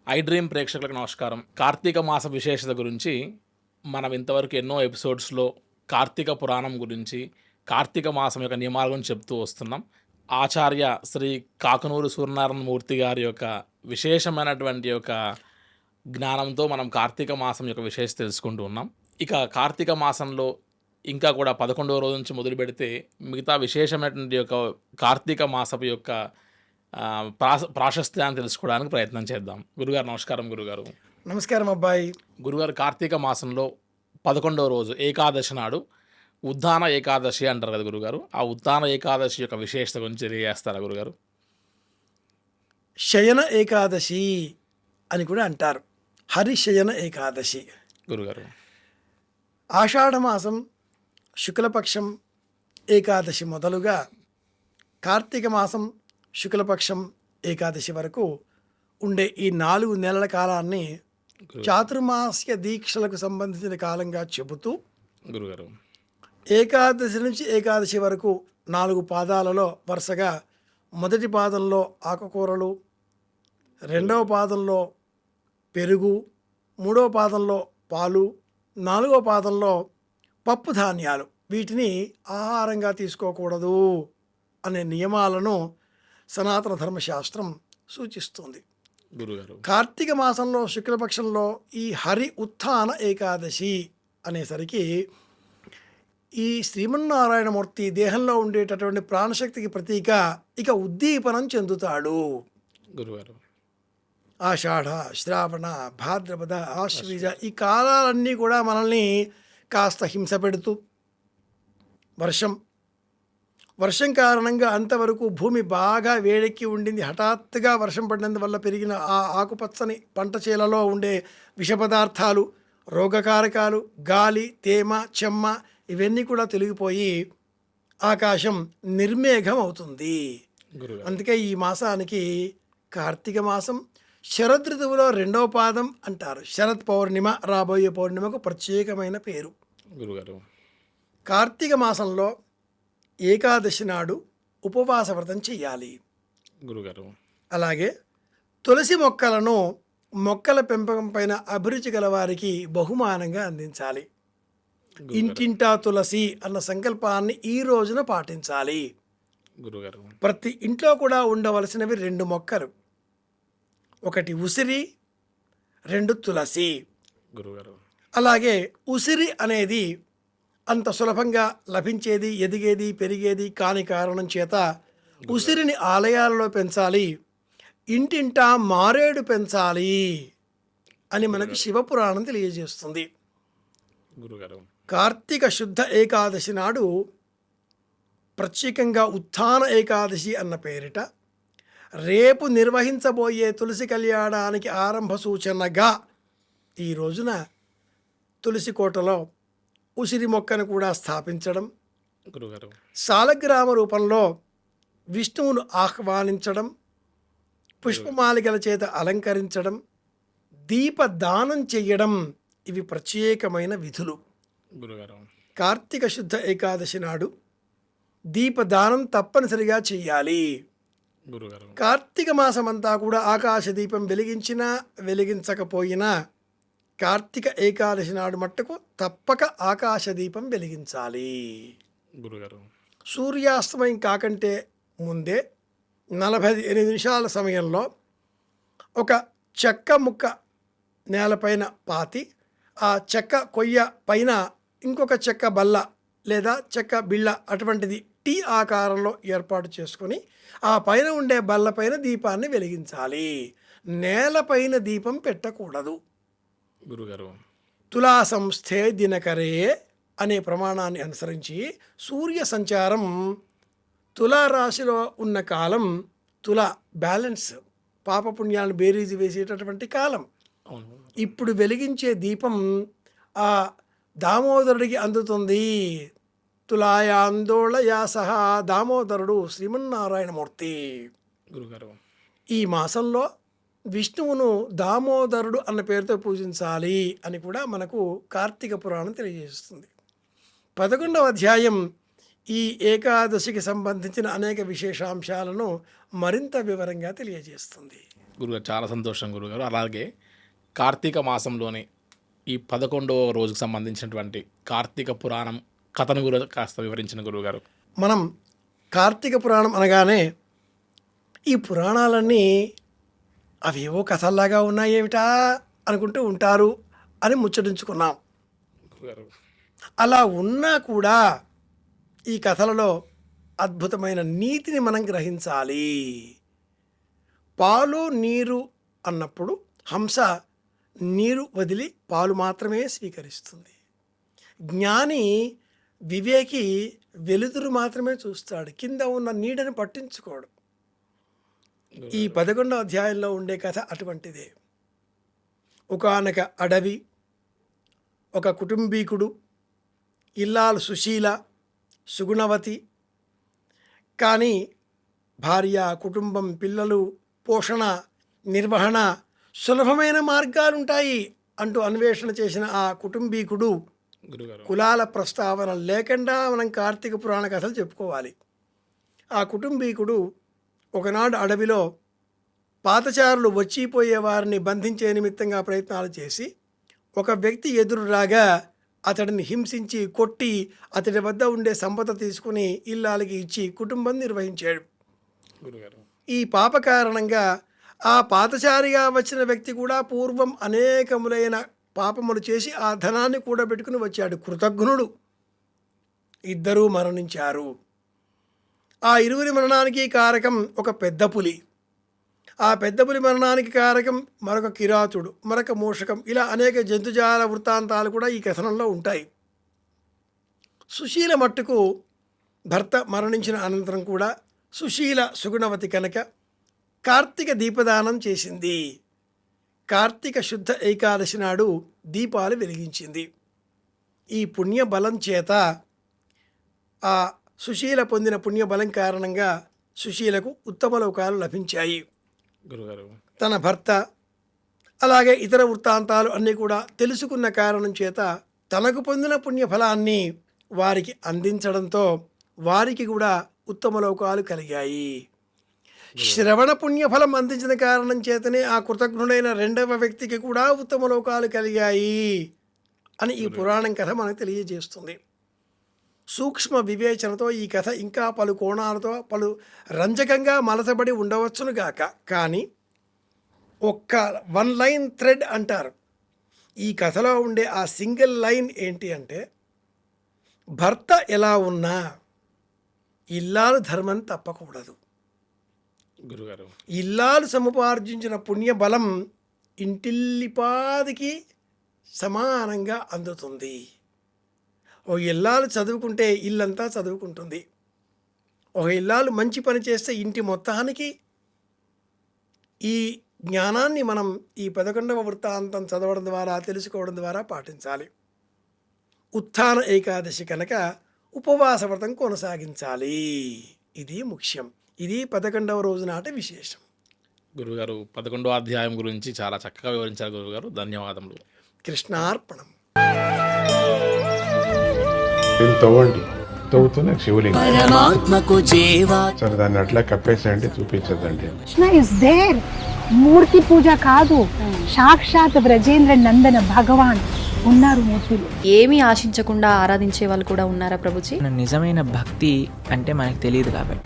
I dream ప్రేక్షకులకు నమస్కారం. కార్తీక మాస విశేషత గురించి మనం ఇంతవరకు ఎన్నో ఎపిసోడ్స్‌లో కార్తీక పురాణం గురించి, కార్తీక మాసం యొక్క నియమాల గురించి చెప్తూ వస్తున్నాం. ఆచార్య శ్రీ కాకనూరు సూర్యనారాయణ మూర్తి గారి యొక్క విశేషమైనటువంటి యొక్క జ్ఞానంతో మనం కార్తీక మాసం యొక్క విశేషత తెలుసుకుంటూ ఉన్నాం. ఇక కార్తీక మాసంలో ఇంకా కూడా 11వ రోజు నుంచి మొదలుపెడితే మిగతా విశేషమైనటువంటి యొక్క కార్తీక మాసపు యొక్క ప్రాశస్త్యాన్ని తెలుసుకోవడానికి ప్రయత్నం చేద్దాం. గురుగారు నమస్కారం. గురుగారు నమస్కారం అబ్బాయి. గురుగారు, కార్తీక మాసంలో 11వ రోజు ఏకాదశి నాడు ఉద్దాన ఏకాదశి అంటారు కదా గురుగారు. ఆ ఉద్దాన ఏకాదశి యొక్క విశేషత గురించి తెలియజేస్తారా గురుగారు? శయన ఏకాదశి అని కూడా అంటారు. హరిశయన ఏకాదశి. గురుగారు, ఆషాఢమాసం శుక్లపక్షం ఏకాదశి మొదలుగా కార్తీక మాసం శుక్లపక్షం ఏకాదశి వరకు ఉండే ఈ 4 నెలల కాలాన్ని చాతుర్మాస్య దీక్షలకు సంబంధించిన కాలంగా చెబుతూ గురుగారు ఏకాదశి నుంచి ఏకాదశి వరకు 4 పాదాలలో వరుసగా మొదటి పాదంలో ఆకుకూరలు, రెండవ పాదంలో పెరుగు, మూడవ పాదంలో పాలు, 4వ పాదంలో పప్పు ధాన్యాలు, వీటిని ఆహారంగా తీసుకోకూడదు అనే నియమాలను సనాతన ధర్మశాస్త్రం సూచిస్తుంది. గురుగారు, కార్తీక మాసంలో శుక్లపక్షంలో ఈ హరి ఉత్థాన ఏకాదశి అనేసరికి ఈ శ్రీమన్నారాయణమూర్తి దేహంలో ఉండేటటువంటి ప్రాణశక్తికి ప్రతీక ఇక ఉద్దీపనం చెందుతాడు. గురుగారు, ఆషాఢ, శ్రావణ, భాద్రపద, ఆశ్వీజ ఈ కాలాలన్నీ కూడా మనల్ని కాస్త హింస పెడుతూ వర్షం కారణంగా అంతవరకు భూమి బాగా వేడెక్కి ఉండింది. హఠాత్తుగా వర్షం పడినందువల్ల పెరిగిన ఆ ఆకుపచ్చని పంట చేలలో ఉండే విష పదార్థాలు, రోగకారకాలు, గాలి, తేమ, చెమ్మ ఇవన్నీ కూడా తొలగిపోయి ఆకాశం నిర్మేఘం అవుతుంది. అందుకే ఈ మాసానికి కార్తీక మాసం శరద్ ఋతువులో 2వ పాదం అంటారు. శరత్ పౌర్ణిమ, రాబోయే పౌర్ణిమకు ప్రత్యేకమైన పేరు. గురుగారు, కార్తీక మాసంలో ఏకాదశి నాడు ఉపవాస వ్రతం చెయ్యాలి. గురుగారు, అలాగే తులసి మొక్కలను మొక్కల పెంపకం పైన అభిరుచి గల వారికి బహుమానంగా అందించాలి. ఇంటింటా తులసి అన్న సంకల్పాన్ని ఈ రోజున పాటించాలి. గురుగారు, ప్రతి ఇంట్లో కూడా ఉండవలసినవి 2 మొక్కలు, 1 ఉసిరి, 2 తులసి. గురుగారు, అలాగే ఉసిరి అనేది అంత సులభంగా లభించేది, ఎదిగేది, పెరిగేది కాని కారణం చేత ఉసిరిని ఆలయాలలో పెంచాలి. ఇంటింటా మారేడు పెంచాలి అని మనకు శివపురాణం తెలియజేస్తుంది. గురుగారు, కార్తీక శుద్ధ ఏకాదశి నాడు ప్రత్యేకంగా ఉత్థాన ఏకాదశి అన్న పేరిట రేపు నిర్వహించబోయే తులసి కళ్యాణానికి ఆరంభ సూచనగా ఈ రోజున తులసి కోటలో ఉసిరి మొక్కను కూడా స్థాపించడం, గురుగారు, సాలగ్రామ రూపంలో విష్ణువును ఆహ్వానించడం, పుష్పమాలికల చేత అలంకరించడం, దీపదానం చెయ్యడం ఇవి ప్రత్యేకమైన విధులు. గురుగారు, కార్తీక శుద్ధ ఏకాదశి నాడు దీపదానం తప్పనిసరిగా చెయ్యాలి. గురుగారు, కార్తీక మాసమంతా కూడా ఆకాశ దీపం వెలిగించినా వెలిగించకపోయినా కార్తీక ఏకాదశి నాడు మట్టుకు తప్పక ఆకాశ దీపం వెలిగించాలి. గురుగారు, సూర్యాస్తమయం కాకంటే ముందే 48 నిమిషాల సమయంలో ఒక చెక్క ముక్క నేలపైన పాతి ఆ చెక్క కొయ్య పైన ఇంకొక చెక్క బల్ల లేదా చెక్క బిళ్ళ అటువంటిది టీ ఆకారంలో ఏర్పాటు చేసుకొని ఆ పైన ఉండే బల్లపైన దీపాన్ని వెలిగించాలి. నేలపైన దీపం పెట్టకూడదు. గురుగారు, తులా సంస్థే దినకరే అనే ప్రమాణాన్ని అనుసరించి సూర్య సంచారం తులారాశిలో ఉన్న కాలం తుల బ్యాలెన్స్, పాపపుణ్యాలను బేరీజు వేసేటటువంటి కాలం. అవును. ఇప్పుడు వెలిగించే దీపం ఆ దామోదరుడికి అందుతుంది. తులాయాందోళయా సహా దామోదరుడు శ్రీమన్నారాయణమూర్తి. గురుగారు, ఈ మాసంలో విష్ణువును దామోదరుడు అన్న పేరుతో పూజించాలి అని కూడా మనకు కార్తీక పురాణం తెలియజేస్తుంది. 11వ అధ్యాయం ఈ ఏకాదశికి సంబంధించిన అనేక విశేషాంశాలను మరింత వివరంగా తెలియజేస్తుంది. గురుగారు చాలా సంతోషం గురుగారు. అలాగే కార్తీక మాసంలోని ఈ 11వ రోజుకు సంబంధించినటువంటి కార్తీక పురాణం కథను కూడా కాస్త వివరించిన గురువుగారు. మనం కార్తీక పురాణం అనగానే ఈ పురాణాలన్నీ అవేవో కథల్లాగా ఉన్నాయేమిటా అనుకుంటూ ఉంటారు అని ముచ్చటించుకున్నాం. గురుగారు అలా ఉన్నా కూడా ఈ కథలలో అద్భుతమైన నీతిని మనం గ్రహించాలి. పాలు నీరు అన్నప్పుడు హంస నీరు వదిలి పాలు మాత్రమే స్వీకరిస్తుంది. జ్ఞాని వివేకి వెలుతురు మాత్రమే చూస్తాడు, కింద ఉన్న నీడని పట్టించుకోడు. ఈ 11వ అధ్యాయంలో ఉండే కథ అటువంటిదే. ఒకానొక అడవి, ఒక కుటుంబీకుడు, ఇల్లాలు సుశీల, సుగుణవతి. కానీ భార్య, కుటుంబం, పిల్లలు, పోషణ, నిర్వహణ సులభమైన మార్గాలుంటాయి అంటూ అన్వేషణ చేసిన ఆ కుటుంబీకుడు గురుగారు కులాల ప్రస్తావన లేకుండా మనం కార్తీక పురాణ కథలు చెప్పుకోవాలి. ఆ కుటుంబీకుడు ఒకనాడు అడవిలో పాతచారులు వచ్చిపోయే వారిని బంధించే నిమిత్తంగా ప్రయత్నాలు చేసి ఒక వ్యక్తి ఎదురు రాగా అతడిని హింసించి కొట్టి అతడి వద్ద ఉండే సంపద తీసుకుని ఇల్లాలకి ఇచ్చి కుటుంబం నిర్వహించాడు. గురుగారు ఈ పాప కారణంగా ఆ పాతచారిగా వచ్చిన వ్యక్తి కూడా పూర్వం అనేకములైన పాపములు చేసి ఆ ధనాన్ని కూడబెట్టుకుని వచ్చాడు. కృతజ్ఞుడు. ఇద్దరూ మరణించారు. ఆ ఇరువురి మరణానికి కారకం ఒక పెద్ద పులి. ఆ పెద్ద పులి మరణానికి కారకం మరొక కిరాతుడు, మరొక మూషకం. ఇలా అనేక జంతుజాల వృత్తాంతాలు కూడా ఈ కథనంలో ఉంటాయి. సుశీల మట్టుకు భర్త మరణించిన అనంతరం కూడా సుశీల సుగుణవతి కనుక కార్తీక దీపదానం చేసింది. కార్తీక శుద్ధ ఏకాదశి నాడు దీపాలు వెలిగించింది. ఈ పుణ్యబలం చేత ఆ సుశీల పొందిన పుణ్యబలం కారణంగా సుశీలకు ఉత్తమ లోకాలు లభించాయి. గురుగారు తన భర్త అలాగే ఇతర వృత్తాంతాలు అన్నీ కూడా తెలుసుకున్న కారణం చేత తనకు పొందిన పుణ్యఫలాన్ని వారికి అందించడంతో వారికి కూడా ఉత్తమ లోకాలు కలిగాయి. శ్రవణ పుణ్యఫలం అందించిన కారణం చేతనే ఆ కృతజ్ఞుడైన రెండవ వ్యక్తికి కూడా ఉత్తమ లోకాలు కలిగాయి అని ఈ పురాణం కథ మనకు తెలియజేస్తుంది. సూక్ష్మ వివేచనతో ఈ కథ ఇంకా పలు కోణాలతో పలు రంజకంగా మలసబడి ఉండవచ్చునుగాక. కానీ ఒక్క వన్ లైన్ థ్రెడ్ అంటారు. ఈ కథలో ఉండే ఆ సింగిల్ లైన్ ఏంటి అంటే, భర్త ఎలా ఉన్నా ఇల్లాలు ధర్మం తప్పకూడదు. గురుగారు ఇల్లాలు సముపార్జించిన పుణ్యబలం ఇంటిల్లిపాదికి సమానంగా అందుతుంది. ఓ ఇల్లాలు చదువుకుంటే ఇల్లంతా చదువుకుంటుంది. ఒక ఇల్లాలు మంచి పని చేస్తే ఇంటి మొత్తానికి. ఈ జ్ఞానాన్ని మనం ఈ 11వ వృత్తాంతం చదవడం ద్వారా తెలుసుకోవడం ద్వారా పాటించాలి. ఉత్థాన ఏకాదశి కనుక ఉపవాస వ్రతం కొనసాగించాలి. ఇది ముఖ్యం. ఇది 11వ రోజు నాటి విశేషం. గురుగారు 11వ అధ్యాయం గురించి చాలా చక్కగా వివరించారు గురుగారు. ధన్యవాదములు. కృష్ణార్పణం. దీన్ని తవ్వండి, తవ్వుతూనే శివలింగం. పరమాత్మకు జీవా సరే దాన్ని అట్లా కప్పేసేయండి, చూపించదండి. Krishna is there. మూర్తి పూజ కాదు, సాక్షాత్ బ్రజేంద్ర నందన భగవాన్ ఉన్నారు మూర్తిలో. ఏమీ ఆశించకుండా ఆరాధించే వాళ్ళు కూడా ఉన్నారా ప్రభుజీ? నిజమైన భక్తి అంటే మనకు తెలియదు కాబట్టి